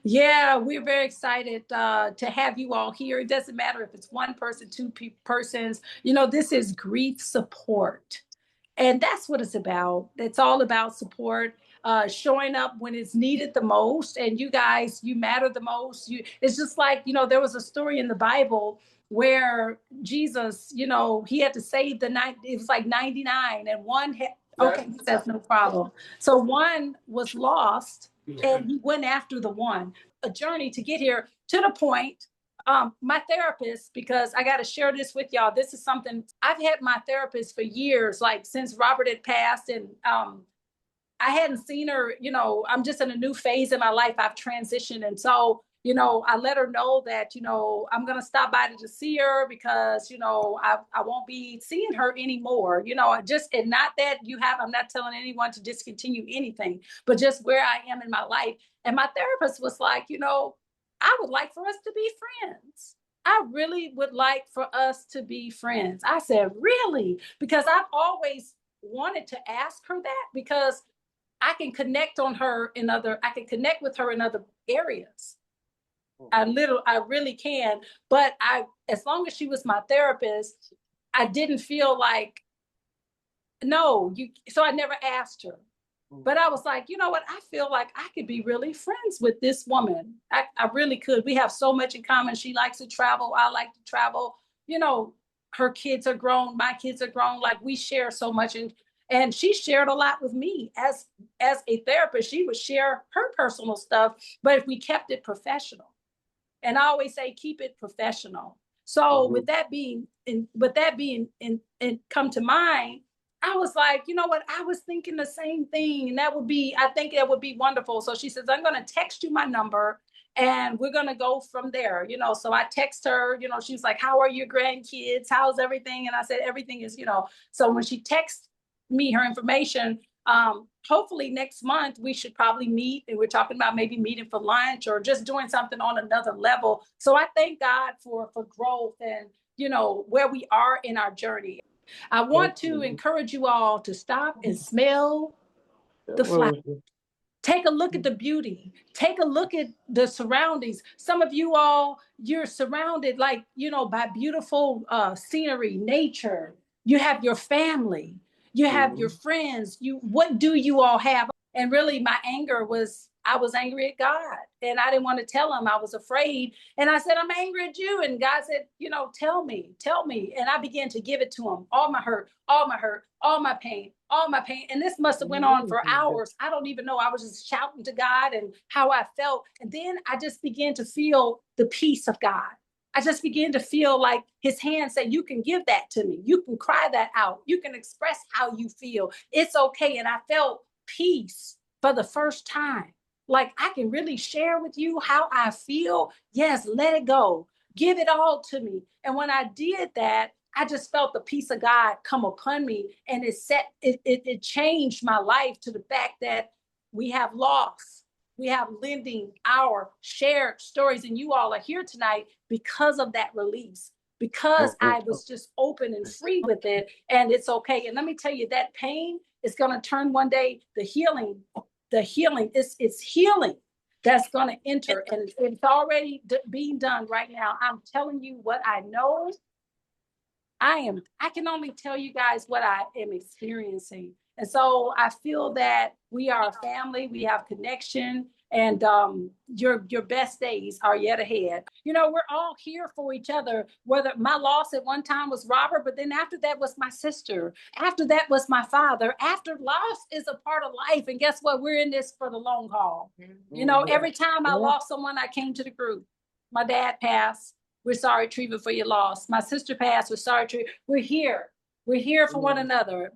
Yeah, we're very excited to have you all here. It doesn't matter if it's one person, two persons. This is grief support. And that's what it's about. It's all about support, showing up when it's needed the most. And you guys, you matter the most. It's just like, there was a story in the Bible where Jesus, he had to save it was like 99 and one okay, that's no problem. So one was lost and he went after the one. A journey to get here to the point. My therapist, because I got to share this with y'all. This is something I've had my therapist for years, like since Robert had passed, and I hadn't seen her. I'm just in a new phase in my life. I've transitioned, and so I let her know that I'm gonna stop by to see her because I won't be seeing her anymore. Just and not that I'm not telling anyone to discontinue anything, but just where I am in my life. And my therapist was like, I would like for us to be friends. I really would like for us to be friends. I said, really? Because I've always wanted to ask her that because I can connect I can connect with her in other areas. I really can. But as long as she was my therapist, I didn't feel like, no, so I never asked her. But I was like, you know what? I feel like I could be really friends with this woman. I really could. We have so much in common. She likes to travel. I like to travel. Her kids are grown. My kids are grown. Like we share so much. And she shared a lot with me as a therapist. She would share her personal stuff, but if we kept it professional. And I always say, keep it professional. So with that being come to mind, I was like, you know what? I was thinking the same thing. And I think that would be wonderful. So she says, I'm going to text you my number and we're going to go from there. So I text her, she's like, how are your grandkids? How's everything? And I said, everything is, so when she texts me her information, hopefully next month we should probably meet, and we're talking about maybe meeting for lunch or just doing something on another level. So I thank God for growth and, where we are in our journey. I want to encourage you all to stop and smell the flowers. Take a look at the beauty. Take a look at the surroundings. Some of you all, you're surrounded by beautiful scenery, nature. You have your family. You have your friends. What do you all have? And really my anger was, I was angry at God and I didn't want to tell him. I was afraid. And I said, I'm angry at you. And God said, tell me. And I began to give it to him. All my hurt, all my pain. And this must have went on for hours. I don't even know. I was just shouting to God and how I felt. And then I just began to feel the peace of God. I just began to feel like his hand said, you can give that to me. You can cry that out. You can express how you feel. It's okay. And I felt peace for the first time. Like I can really share with you how I feel. Yes, let it go. Give it all to me. And when I did that, I just felt the peace of God come upon me, and it changed my life to the fact that we have loss. We have lending our shared stories, and you all are here tonight because of that release, because I was just open and free with it, and it's okay. And let me tell you, that pain is going to turn one day, the healing, it's healing that's going to enter, and it's already being done right now. I'm telling you what I know. I can only tell you guys what I am experiencing. And so I feel that we are a family, we have connection, and your best days are yet ahead. We're all here for each other. Whether my loss at one time was Robert, but then after that was my sister. After that was my father. After loss is a part of life. And guess what? We're in this for the long haul. Every time I lost someone, I came to the group. My dad passed. We're sorry, Treva, for your loss. My sister passed. We're sorry, Treva. We're here. We're here for one another.